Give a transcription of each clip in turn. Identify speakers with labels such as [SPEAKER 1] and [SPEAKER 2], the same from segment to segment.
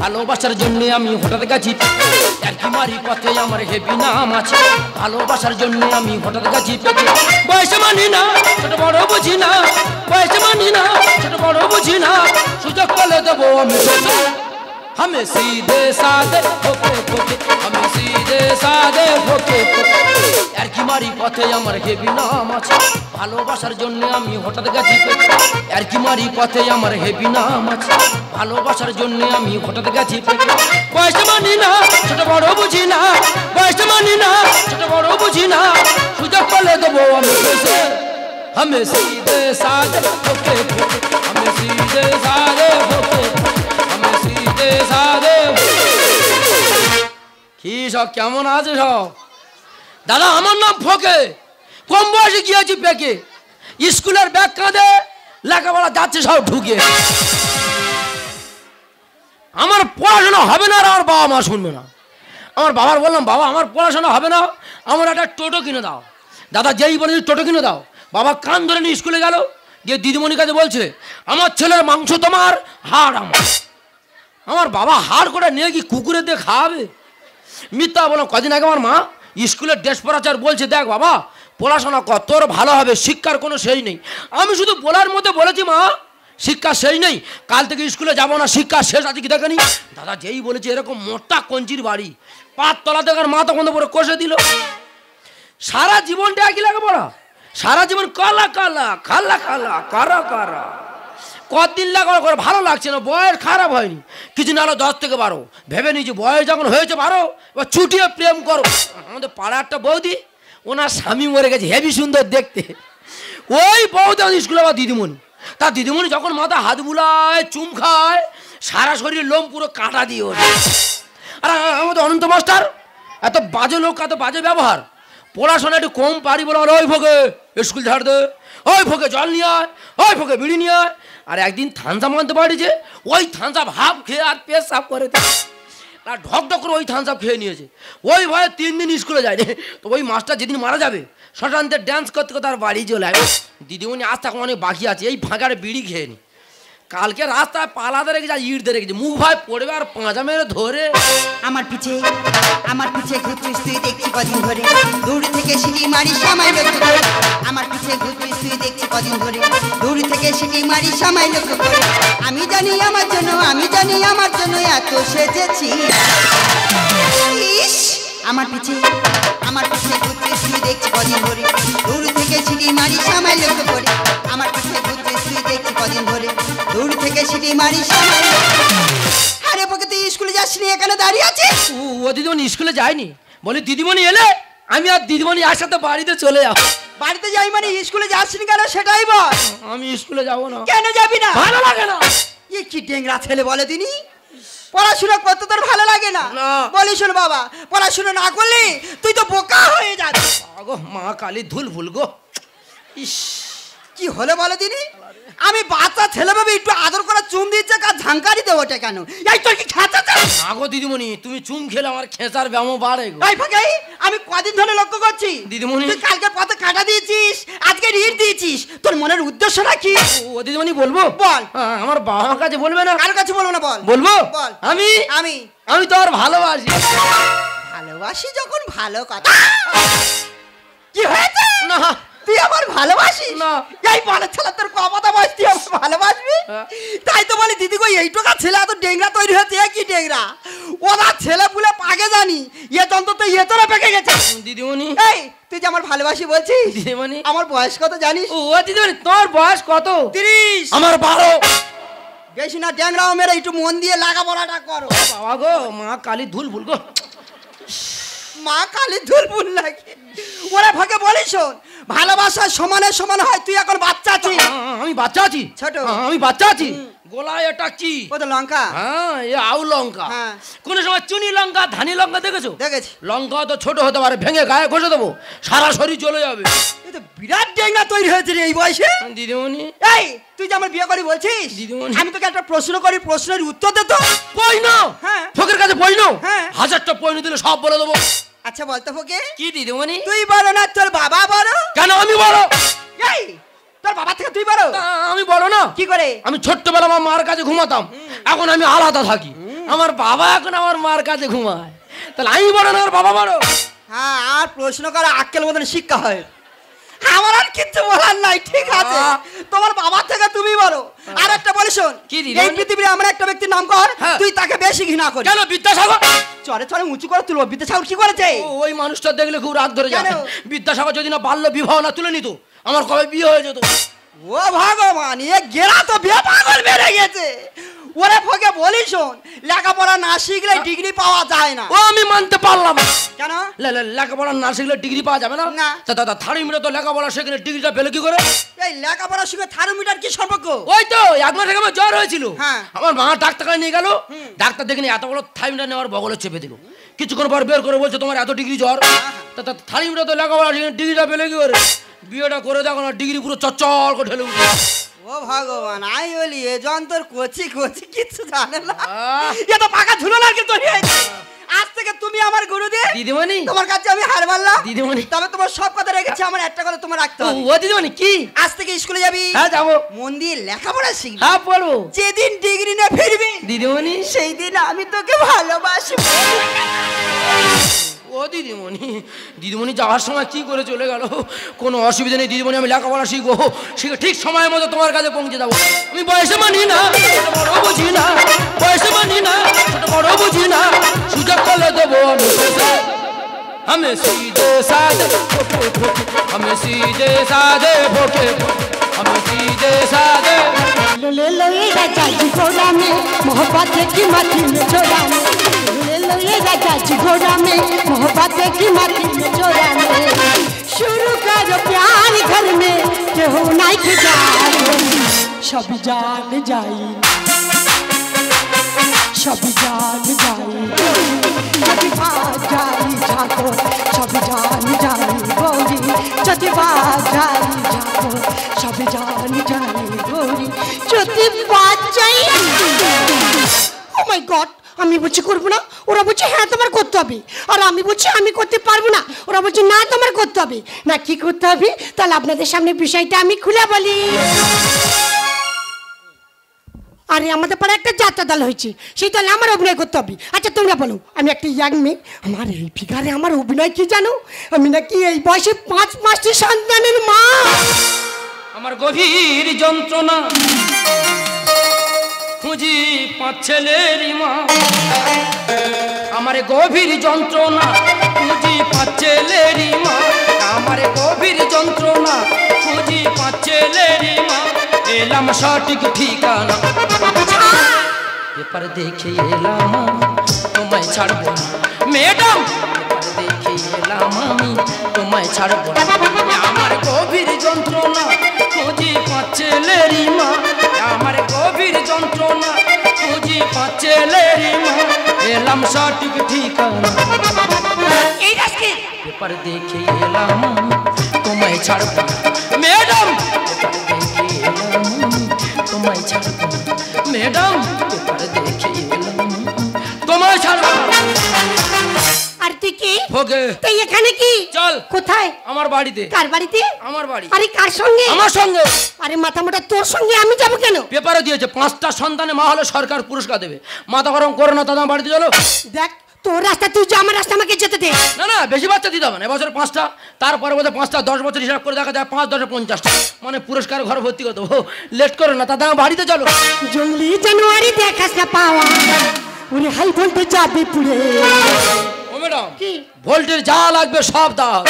[SPEAKER 1] ভালোবাসার জন্য আমি হঠাৎ গেছি একই মারি পথে আমার হেবি নাম আছে ভালোবাসার জন্য আমি হঠাৎ গেছি বয়স মানি না ছোট বড় বুঝি না বয়স মানি না ছোট বড় বুঝি না সুযোগ পেলে দেবো আমি हमें सीधे साधे होके होके हमें सीधे साधे होके यार की मारी पथे আমার হেবি নাম আছে ভালোবাসার জন্য আমি হঠাৎ গেছি यार की मारी पथे আমার হেবি নাম আছে ভালোবাসার জন্য আমি হঠাৎ গেছি বয়স মানি না ছোট বড় বুঝি না বয়স মানি না ছোট বড় বুঝি না সুযোগ পেলে দেবো আমি कैसे हमें सीधे साधे होके हमें सीधे साधे होके কি সব কেমন আছে সব দাদা আমার নাম ফোকে কম বয়সে গিয়েছি পেকে স্কুলের ব্যাগ কাঁধে লেখাপড়া যাচ্ছে সব ঢুকে আমার পড়াশোনা হবে না আর আমার বাবা মা শুনবে না আমার বাবার বললাম বাবা আমার পড়াশোনা হবে না আমার একটা টোটো কিনে দাও দাদা যেই বলেছি টোটো কিনে দাও বাবা কান ধরে নিয়ে স্কুলে গেল গিয়ে দিদিমণির কাছে বলছে আমার ছেলের মাংস তোমার হাড় আমার বাবা হাড় করে নিয়ে কি কুকুরে দিয়ে খাওয়াবে মিথ্যা বললাম কদিন আগে আমার মা স্কুলের ড্রেস পরাচার বলছে দেখ বাবা পড়াশোনা কর তোর ভালো হবে শিক্ষার কোনো সেই নেই আমি শুধু বলার মধ্যে বলেছি মা শিক্ষা সেই নেই কাল থেকে স্কুলে যাবো না শিক্ষা শেষ আছে কি দেখেনি দাদা যেই বলেছে এরকম মোটা কঞ্চির বাড়ি পাততলা থেকে মা তখন পরে কষে দিল সারা জীবনটা একই লাগে পড়া সারা জীবন কালা কালা খালা খালা কারা কারা কতদিন লাগা করে ভালো লাগছে না বয়স খারাপ হয়নি কিছু না হলো 10 থেকে 12 ভেবে নিয়েছি বয়স যখন হয়েছে 12 এবার ছুটিয়ে প্রেম করো আমাদের পাড়ার একটা বৌদি ওনার স্বামী মরে গেছে হেবি সুন্দর দেখতে ওই বৌদি আমাদের স্কুলে আবার দিদিমণি তার দিদিমণি যখন মাথা হাত বুলায় চুম খায় সারা শরীর লোম পুরো কাঁটা দিয়ে ওঠে আর আমাদের অনন্ত মাস্টার এত বাজে লোক এত বাজে ব্যবহার পড়াশোনা একটু কম পারি বলে ওই ফোকে স্কুল ছাড় দে ওই ফোকে জল নিয়ে আয় ওই ফোকে বিড়ি নিয়ে আয় আর একদিন থানসা মানতে পারিছে ওই থানসা ভাব খেয়ে আর পেট সাফ করে আর ঢক ঢক করে ওই থানসা খেয়ে নিয়েছে ওই ভয়ে 3 দিন স্কুলে যায়নি তো ওই মাস্টার যেদিন মারা যাবে শটান্তে ড্যান্স করতে করতে আর বাড়ি চলে আসবে দিদিমণি আজ তখন অনেক বাকি আছে এই ফাঁকারে বিড়ি খেয়ে নি কালকে রাস্তায় পালাতে রেখেছে আর ইট দিয়ে রেখেছে মুখ ভাই পড়বে আর পাঁজা মেরে ধরে
[SPEAKER 2] আমার পিছে ঘুরছিস তুই দেখছি কদিন ধরে দূর থেকে সিটি মারি সময় লক্ষ্য করে আমার পিছে ঘুরছিস তুই দেখছি কদিন ধরে দূর থেকে সিটি মারি সময় লক্ষ্য করে আমি জানি আমার জন্য এত সেজেছি ইস আমার পিছে ঘুরছিস তুই দেখছি কদিন ধরে দূর থেকে সিটি মারি সময় লক্ষ্য করে আমার পিছে ঘুরছিস তুই দেখছি কদিন ধরে দূর থেকে সিটি মারি সময় আরে বকে তুই স্কুলে যাসনি এখানে দাঁড়িয়ে আছিস
[SPEAKER 1] ও দিদিমণি স্কুলে যায়নি বলি দিদিমণি এলে আমি আর দিদিমণি একসাথে বাড়িতে চলে যাবো
[SPEAKER 2] বাড়িতে যাই মানে স্কুলে যাসনি কেন সেটাই বল
[SPEAKER 1] আমি স্কুলে যাবো না
[SPEAKER 2] কেন যাবি না
[SPEAKER 1] ভালো লাগে না
[SPEAKER 2] এই কি ডেংরা ছেলে বলে দিনি পড়াশোনা করতে তোর ভালো লাগে না বলি শোন বাবা পড়াশোনা না করলে তুই তো বোকা হয়ে যাবি
[SPEAKER 1] আগো মা কালী ধুল ভুল গো ইস
[SPEAKER 2] কি হলো বলে দিনি আমি বাচ্চা ছেলে ভাবে একটু আদর করে চুম দিচ্ছে কার ঝাঙ্কারি দেবো ওটা কেন এই তোর কি খেঁচাচ্ছে
[SPEAKER 1] আগো দিদিমণি তুমি চুম খেলে আমার খেঁচার ব্যামো বাড়ে গো
[SPEAKER 2] এই ফাঁকাই আমি কদিন ধরে লক্ষ্য করছি
[SPEAKER 1] দিদিমণি
[SPEAKER 2] তুই কালকে পথে কাটা দিয়েছিস আজকে রিট দিয়েছিস তোর মনের উদ্দেশ্যটা কি
[SPEAKER 1] ও দিদিমণি বলবো
[SPEAKER 2] বল
[SPEAKER 1] আমার বাবার কাছে বলবে না
[SPEAKER 2] কার কাছে বলবো না বল
[SPEAKER 1] বলবো
[SPEAKER 2] বল
[SPEAKER 1] আমি তো আর
[SPEAKER 2] ভালোবাসি যখন ভালো কথা কি হয়েছে
[SPEAKER 1] না
[SPEAKER 2] তুই আমার ভালোবাসিস
[SPEAKER 1] না
[SPEAKER 2] এই বলে ছেলে তোর কথা বলছিস তুই আমার ভালোবাসবি তাই তো বলি দিদি গো এইটুকা ছেলে এত ডেংরা তৈরি হয়েছে কি ডেংরা ওরা ছেলে পুলে পাকে জানি এ তন্ত তো এ তোরা পেকে গেছে
[SPEAKER 1] দিদিমণি
[SPEAKER 2] এই তুই যে আমার ভালোবাসি বলছিস
[SPEAKER 1] দিদিমণি
[SPEAKER 2] আমার বয়স কত জানিস
[SPEAKER 1] ও দিদিমণি তোর বয়স কত
[SPEAKER 2] 30
[SPEAKER 1] আমার 12
[SPEAKER 2] বেশি না ডেংরাও মেরে একটু মন দিয়ে লেখাপড়াটা করো
[SPEAKER 1] বাবা গো মা কালী ধুল ভুল গো
[SPEAKER 2] মা কালী ধুল ভুল লাগে ওরে ভাগে বলি শোন ভালোবাসা সমানে সমান হয় তুই এখন বাচ্চা আছিস
[SPEAKER 1] আমি বাচ্চা আছি
[SPEAKER 2] ছোট
[SPEAKER 1] আমি বাচ্চা আছি গোলায় এটা কি
[SPEAKER 2] ও তো লঙ্কা
[SPEAKER 1] হ্যাঁ এ আউ লঙ্কা কোন সময় চুনি লঙ্কা ধানি লঙ্কা দেখেছো
[SPEAKER 2] দেখেছি
[SPEAKER 1] লঙ্কা তো ছোট হতে পারে ভেঙে গায়ে ঘষে দেবো সারা শরীর চলে যাবে
[SPEAKER 2] এই তো বিরাট ডেঙ্গা তৈরি হয়েছে রে এই বয়সে
[SPEAKER 1] দিদিমণি
[SPEAKER 2] এই তুই যে আমার বিয়ে করি বলছিস
[SPEAKER 1] দিদিমণি
[SPEAKER 2] আমি তোকে একটা প্রশ্ন করি প্রশ্নের উত্তর দে তো
[SPEAKER 1] পয়ন
[SPEAKER 2] হ্যাঁ
[SPEAKER 1] ফকের কাছে পয়ন
[SPEAKER 2] হ্যাঁ
[SPEAKER 1] 1000টা পয়ন দিলে সব বলে দেবো
[SPEAKER 2] আচ্ছা বলতো ফকে
[SPEAKER 1] কি দিদিমণি
[SPEAKER 2] তুই বড় না তোর বাবা বড়
[SPEAKER 1] কেন আমি বড়
[SPEAKER 2] এই তোর বাবা থেকে তুই বড়
[SPEAKER 1] আমি বড় না
[SPEAKER 2] কি করে
[SPEAKER 1] আমি ছোট্টবেলা আমার মার কাছে ঘুমাতাম এখন আমি আলাদা থাকি আমার বাবা এখন আমার মার কাছে ঘুমায়, তাহলে আমি বড় না ওর বাবা বড়?
[SPEAKER 2] হ্যাঁ, আর প্রশ্ন করা আক্কেল মতন শিক্ষা হয়। আমার আর কিচ্ছু বলার নাই, ঠিক আছে? তোমার বাবার থেকে তুমি বড়। আর একটা বলি শোন,
[SPEAKER 1] কি দিদি?
[SPEAKER 2] এই পৃথিবীর এমন একটা ব্যক্তির নাম কর
[SPEAKER 1] হ্যাঁ।
[SPEAKER 2] তুই তাকে বেশি ঘৃণা করিস।
[SPEAKER 1] কেন? বিদ্যাসাগর।
[SPEAKER 2] চরে চরে উঁচু করে তুলবো। বিদ্যাসাগর কি করেছে?
[SPEAKER 1] ওই মানুষটা দেখলে খুব রাগ ধরে যায়।
[SPEAKER 2] কেন?
[SPEAKER 1] বিদ্যাসাগর যদি না বাল্য বিবাহ না তুলে নিত, আমার কবে বিয়ে হয়ে যেত।
[SPEAKER 2] ও ভগবান, এ গেরা তো বিয়ে পাগল বেড়ে গেছে। ওরে ফোকে বলি শোন, লেখাপড়া না শিখলে ডিগ্রি পাওয়া যায় না।
[SPEAKER 1] ও আমি মানতে পারলাম না।
[SPEAKER 2] কেন?
[SPEAKER 1] লেখাপড়া না শিখলে ডিগ্রি পাওয়া যাবে না?
[SPEAKER 2] না।
[SPEAKER 1] দাদা থার্ড মিনিটে তো লেখাপড়া সেখানে ডিগ্রিটা পেলে কি করে?
[SPEAKER 2] এই লেখাপড়ার সঙ্গে থার্মোমিটার কি সম্পর্ক?
[SPEAKER 1] ওই তো 1 মাস আগে আমার জ্বর হয়েছিল,
[SPEAKER 2] হ্যাঁ।
[SPEAKER 1] আমার মা ডাক্তারখানে নিয়ে গেল, ডাক্তার দেখে এত বড় থার্মোমিটার নেওয়ার বগলে চেপে দিল। কিছুক্ষণ পর বের করে বলছে তোমার এত ডিগ্রি জ্বর। তা থার্মোমিটার তো লেখাপড়া ডিগ্রিটা পেলে কি করে? বিয়েটা করে দেখো না, ডিগ্রি পুরো চচ্চর করে ঢেলে উঠে।
[SPEAKER 2] ও ভগবান, আই বলি এ যন্তর কচি কচি কিচ্ছু জানে না। এ তো পাকা ঝুলো লাগে তো। আজ থেকে তুমি আমার গুরুদেব।
[SPEAKER 1] দিদিমণি,
[SPEAKER 2] তোমার কাছে আমি হার মানলাম।
[SPEAKER 1] দিদিমণি,
[SPEAKER 2] তবে তোমার সব কথা রেখেছি, আমার একটা কথা তোমার রাখতে হবে।
[SPEAKER 1] ও দিদিমণি কি?
[SPEAKER 2] আজ থেকে স্কুলে যাবি?
[SPEAKER 1] হ্যাঁ যাবো।
[SPEAKER 2] মন দিয়ে লেখাপড়া শিখবি।
[SPEAKER 1] হ্যাঁ পড়বো।
[SPEAKER 2] যেদিন ডিগ্রি না ফিরবি
[SPEAKER 1] দিদিমণি,
[SPEAKER 2] সেই দিন আমি তোকে ভালোবাসবো।
[SPEAKER 1] ও দিদিমণি, দিদিমণি যাওয়ার সময় কি করে চলে গেল? কোনো অসুবিধা নেই দিদিমণি, আমি লেখাপড়া শিখবো, শিখে ঠিক সময়ের মতো তোমার কাছে পৌঁছে যাবো। আমি বয়সে মানি না, ছোট বড় বুঝি না, বয়সে মানি না, ছোট বড় বুঝি না, সুযোগ পেলে দেবো আমি। हमें सीधे साधे भोके भोके, हमें सीधे साधे भोके भोके, हमें सीधे साधे।
[SPEAKER 3] ले लो ये राजा जी घोड़ा में मोहब्बत की माटी में छोड़ा में, ले लो ये राजा जी घोड़ा में मोहब्बत की माटी में छोड़ा में, शुरू करो प्यार घर में केहू नहीं गुजार, सब जान जाई, सब जान जाई, जब बाज जाई झाको, सब जान जाई गोरी, जब बाज जाई झाको, सब जान जाई गोरी, যদি বাদ যাই। ও মাই গড, আমি বলছি করবো না, ওরা বলছে হ্যাঁ তোমার করতে হবে, আর আমি বলছি আমি করতে পারবো না, ওরা বলছে না তোমার করতে হবে। না কি করতে হবে? তাহলে আপনাদের সামনে বিষয়টা আমি খুলে বলি। আরে আমাদের পাড়ায় একটা যাত্রা দল হয়েছে, সেই দলে আমার অভিনয় করতে হবে। আচ্ছা তোমরা বলো, আমি একটা ইয়াং মেয়ে, আমার এই ফিগারে আমার অভিনয় কি জানো? আমি নাকি এই বয়সে 5টি সন্তানের মা।
[SPEAKER 1] আমার গভীর যন্ত্রণা খুঁজি 5 ছেলেরই মা, আমার গভীর যন্ত্রণা খুঁজি 5 ছেলেরই মা, আমার গভীর যন্ত্রণা খুঁজি 5 ছেলেরই মা, এলাম সঠিক ঠিকানা, পেপার দেখে এলাম তোমায় ছাড়বো না ম্যাডাম, পেপার দেখে এলাম আমি তোমায় ছাড়বো না, আমার গভীর যন্ত্রণা খুঁজি 5 ছেলেরই মা, আমার গভীর যন্ত্রণা খুঁজি 5 ছেলেরই মা, এলাম সঠিক ঠিকানা,
[SPEAKER 3] এই রাস্কে
[SPEAKER 1] পেপার দেখে এলাম তোমায় ছাড়বো না ম্যাডাম, পেপার দেখে এলাম তোমায় ছাড়বো না ম্যাডাম, পেপার দেখে এলাম তোমায় ছাড়বো না।
[SPEAKER 3] আর তুই কি
[SPEAKER 1] ভোগে
[SPEAKER 3] তুই এখানে কি?
[SPEAKER 1] চল।
[SPEAKER 3] কোথায়?
[SPEAKER 1] আমার বাড়িতে।
[SPEAKER 3] কার বাড়িতে?
[SPEAKER 1] আমার বাড়ি।
[SPEAKER 3] আরে কার সঙ্গে?
[SPEAKER 1] আমার সঙ্গে।
[SPEAKER 3] আরে মাথা মোটা তোর সঙ্গে আমি যাব কেন?
[SPEAKER 1] পেপারে দিয়েছে 5টা সন্তানের মা হলে সরকার পুরস্কার দেবে, মাথা গরম করো না, দাদা বাড়িতে চলো।
[SPEAKER 3] দেখ তোর রাস্তা তুই যা, আমার রাস্তা আমাকে যেতে দে।
[SPEAKER 1] না না বেশি বাচ্চা দিতে হবে না, এবছর 5টা, তারপরে বোধহয় 5টা 10 বছর হিসাব করে দেখা যায় 5 10 50টা, মানে পুরস্কার ঘর ভর্তি করতে হবে। লেট করো না, দাদা বাড়িতে চলো।
[SPEAKER 3] জঙ্গলি জানুয়ারি দেখাস না পাওয়া, ওরে হাই বলতে যাবে পুরে।
[SPEAKER 1] ও ম্যাডাম
[SPEAKER 3] কি?
[SPEAKER 1] ভোল্টের যা লাগবে সব দাও।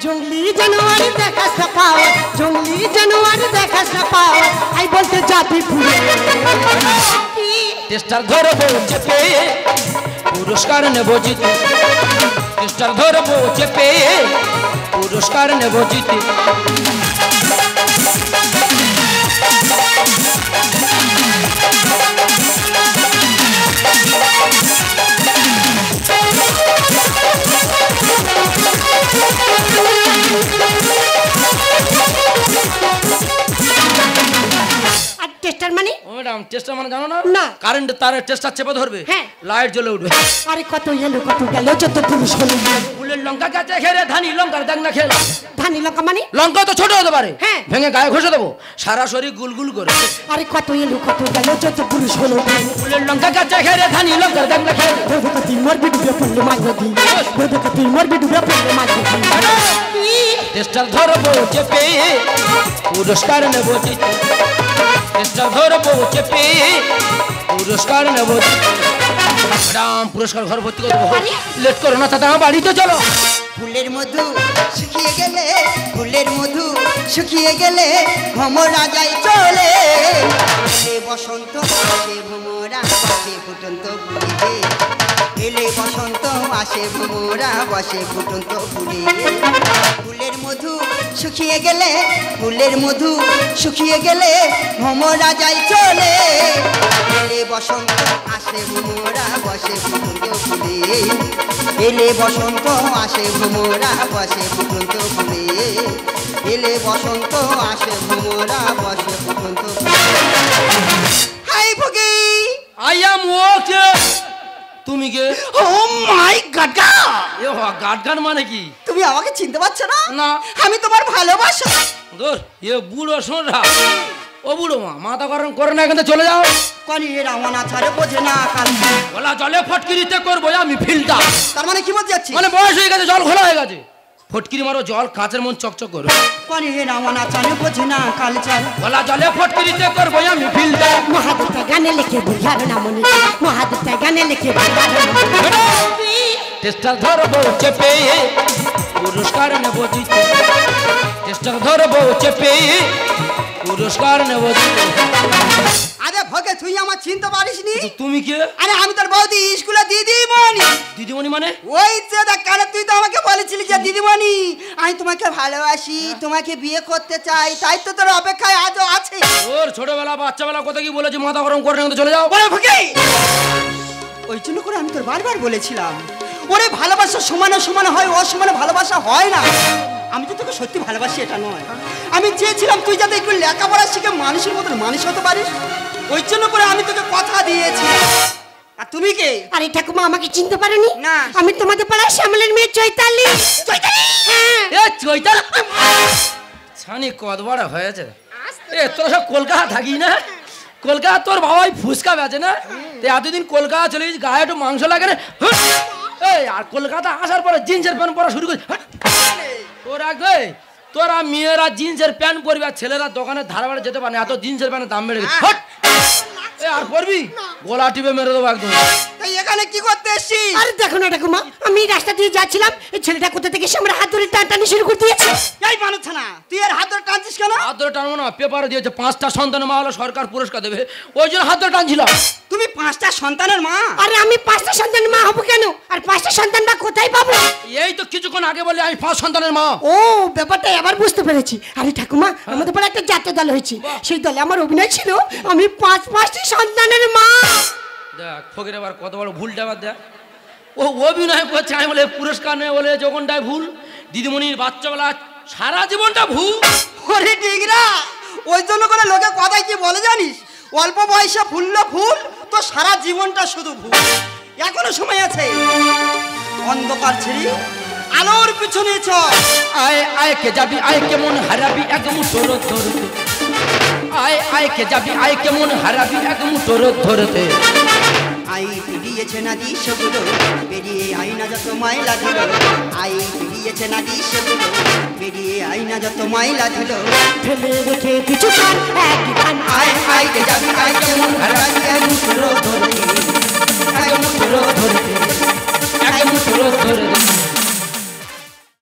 [SPEAKER 3] জঙ্গলি জানুয়ারি দেখাস না পাওয়া, জঙ্গলি জানুয়ারি দেখাস না পাওয়া, হাই বলতে যাবে পুরে। কি?
[SPEAKER 1] টেস্টার ধরবো চেপে পুরস্কার নেবো জিতে, টেস্টার ধরবো চেপে পুরস্কার নেবো জিতে।
[SPEAKER 3] আর টেস্টার মানে?
[SPEAKER 1] ম্যাডাম টেস্টার মানে জানো না?
[SPEAKER 3] না।
[SPEAKER 1] কারেন্টের তারের টেস্টার চেপে ধরবে,
[SPEAKER 3] হ্যাঁ।
[SPEAKER 1] লাইট জ্বলে উঠবে।
[SPEAKER 3] আরে কত এলো কত গেল যত পুরুষ হলো।
[SPEAKER 1] ফুলের লঙ্কা গাছে ঘেরে ধানি লঙ্কার দাগ না খেয়ে
[SPEAKER 3] ধানি লঙ্কা মানে?
[SPEAKER 1] লঙ্কা তো ছোট হতে পারে,
[SPEAKER 3] হ্যাঁ।
[SPEAKER 1] ভেঙে গায়ে ঘষে দেবো, সারা শরীর গুলগুল করে।
[SPEAKER 3] আরে কত এলো কত গেল যত পুরুষ হলো।
[SPEAKER 1] ফুলের লঙ্কা গাছে ঘেরে ধানি লঙ্কার দাগ না খেয়ে
[SPEAKER 3] কতি মরবি ডুবে পড়লে মাছ নদী। কতি মরবি ডুবে পড়লে মাছ নদী।
[SPEAKER 1] টেস্টার ধরবো চেপে পুরস্কার নেবো জিতে। টেস্টার ধরবো চেপে পুরস্কার নেবো জিতে। ম্যাডাম পুরস্কার ঘর ভর্তি করে দেবো, লেট করো না দাদা, বাড়িতে চলো।
[SPEAKER 2] ফুলের মধু শুকিয়ে গেলে, ফুলের মধু শুকিয়ে গেলে ভ্রমরা যায় চলে। এলে বসন্ত আসে ভ্রমরা বসে ফুটন্ত ফুলে। এলে বসন্ত আসে ভ্রমরা বসে ফুটন্ত ফুলে। ফুলের মধু শুকিয়ে গেলে, ফুলের মধু শুকিয়ে গেলে ভ্রমরা যায় চলে। এলে বসন্ত আসে ভ্রমরা বসে ফুটন্ত ফুলে। এলে বসন্ত আসে ভ্রমরা বসে ফুটন্ত ফুলে। এলে বসন্ত আসে ভ্রমরা বসে ফুটন্ত ফুলে। হাই ভগি,
[SPEAKER 1] আই এম ওকে। তুমি কে?
[SPEAKER 2] ও মাই গড,
[SPEAKER 1] এ গাট গান মানে কি?
[SPEAKER 2] তুমি আমাকে চিনতে পারছো না?
[SPEAKER 1] না।
[SPEAKER 2] আমি তোমার ভালোবাসা।
[SPEAKER 1] দূর এ বুড়ো শোনরা। ও বুড়ো মা, মাথা গরম করে না, এখান থেকে চলে যাও।
[SPEAKER 2] কনি রামনা ছাড়ে বোঝে না কাল।
[SPEAKER 1] বলা জলে ফটকিরিতে করবো আমি ফিল্টার।
[SPEAKER 2] তার মানে কি বলতে যাচ্ছি?
[SPEAKER 1] মানে বয়স হয়ে গেছে, জল খোলা হয়ে গেছে, ফটকিরি মারো জল কাঁচের মন চকচক করো।
[SPEAKER 2] কনি রামনা ছাড়ে বোঝে না কাল চাল।
[SPEAKER 1] বলা জলে ফটকিরিতে করবো আমি ফিল্টার।
[SPEAKER 3] মহাদেবটা গানে লিখে বুঝার না মনে। মহাদেবটা গানে লিখে বুঝার না মনে।
[SPEAKER 1] টেস্টার ধরবো চেপে পুরস্কার নেবো জিতে। টেস্টার ধরবো চেপে পুরস্কার নেবো জিতে।
[SPEAKER 2] আরে ভগে, তুই আমার চিনতে পারিস নি?
[SPEAKER 1] তুমি কে?
[SPEAKER 2] আরে আমি তোর বৌদি, স্কুলে দিদিমণি।
[SPEAKER 1] দিদিমণি মানে?
[SPEAKER 2] ওই যে দেখ, কানে তুই তো আমাকে বলেছিলি যে দিদিমণি আমি তোমাকে ভালোবাসি, তোমাকে বিয়ে করতে চাই, তাই তো তোর অপেক্ষায় আজও আছে।
[SPEAKER 1] ওর ছোটবেলা বাচ্চাবেলা কথা কি বলেছি, মাথা গরম করে না, চলে যাও।
[SPEAKER 2] ওরে ভগে, ওই জন্য করে আমি তোর বারবার বলেছিলাম, ওরে ভালোবাসা সমানে সমানে হয়, অসমানে ভালোবাসা হয় না। আমি তো তোকে সত্যি ভালোবাসি এটা নয়, আমি চেয়েছিলাম তুই যাতে একটু লেখাপড়া শিখে মানুষের মতন মানুষ হতে পারিস, ওই জন্য করে আমি তোকে কথা দিয়েছি। আর তুমি কে?
[SPEAKER 3] আরে ঠাকুমা আমাকে চিনতে পারোনি?
[SPEAKER 2] না।
[SPEAKER 3] আমি তোমাদের পাড়ায় শ্যামলের মেয়ে চৈতালি।
[SPEAKER 2] চৈতালি?
[SPEAKER 3] হ্যাঁ।
[SPEAKER 1] এ চৈতাল ছানি কত বড় হয়েছে। এ তোরা সব কলকাতা থাকি না? কলকাতা তোর বাবাই ফুচকা বেচে না? এতদিন কলকাতা চলে গেছি, গায়ে একটু মাংস লাগে না। এই আর কলকাতা আসার পরে জিন্সের প্যান্ট পরা শুরু করি। তোরা গে, তোরা মেয়েরা জিন্সের প্যান্ট পরবি আর ছেলেরা দোকানের ধারে বাড়ি যেতে পারে না, এত জিন্সের প্যান্টের দাম বেড়ে গেছে। আর পরবি গলা টিপে মেরে দেবো একদম।
[SPEAKER 2] তাই এখানে কি করতে এসছিস?
[SPEAKER 3] আরে দেখো না ঠাকুমা, আমি রাস্তা দিয়ে যাচ্ছিলাম, এই ছেলেটা কোথা থেকে এসে আমার হাত ধরে টানটানি শুরু করে দিয়েছে।
[SPEAKER 2] এই বানাচ্ছে না, তুই এর হাত ধরে টানছিস কেন?
[SPEAKER 1] হাত ধরে টানবো না, পেপারে দিয়েছে 5টা সন্তানের মা হলে সরকার পুরস্কার দেবে, ওই জন্য হাত ধরে টানছিলাম।
[SPEAKER 2] তুমি 5টা সন্তানের মা?
[SPEAKER 3] আরে আমি 5টা সন্তানের মা হবো কেন? আর 5টা সন্তান বা কোথায় পাবো?
[SPEAKER 1] এই তো কিছুক্ষণ আগে বলে আমি 5 সন্তানের মা।
[SPEAKER 3] ও ব্যাপারটা এবার বুঝতে পেরেছি। আরে ঠাকুমা, আমাদের পাড়ায় একটা জাতীয় দল হয়েছে, সেই দলে আমার অভিনয় ছিল আমি 5টি সন্তানের মা।
[SPEAKER 1] দেখ ফকির এবার কত বড় ভুলটা আবার দেখ, ও অভিনয় করছে, আমি বলে পুরস্কার নেই বলে যখনটাই ভুল, দিদিমণির বাচ্চাবেলা সারা জীবনটা ভুল।
[SPEAKER 2] ওরে ঠিক না, ওই জন্য করে লোকে কথায় কি বলে জানিস, অল্প বয়সে ফুললো ফুল, তো সারা জীবনটা শুধু ভুল। এখনো সময় আছে, অন্ধকার ছেড়ে আলোর পিছনে চল।
[SPEAKER 1] আয় আয় কে যাবি, আয় কেমন হারাবি এক মুঠো রোদ ধরতে। আয় আয় কে যাবি, আয় কেমন হারাবি এক মুঠো রোদ ধরতে।
[SPEAKER 2] আই পেরিয়েছে নদী সেগুলো, পেরিয়ে আইনা যত মাইলা ধুলো। আই পেরিয়েছে নদী সেগুলো, পেরিয়ে আইনা যত মাইলা ধুলো।
[SPEAKER 3] ফেলে রেখে কিছু এক গান।
[SPEAKER 2] আয় আয় কে যাবি, আয়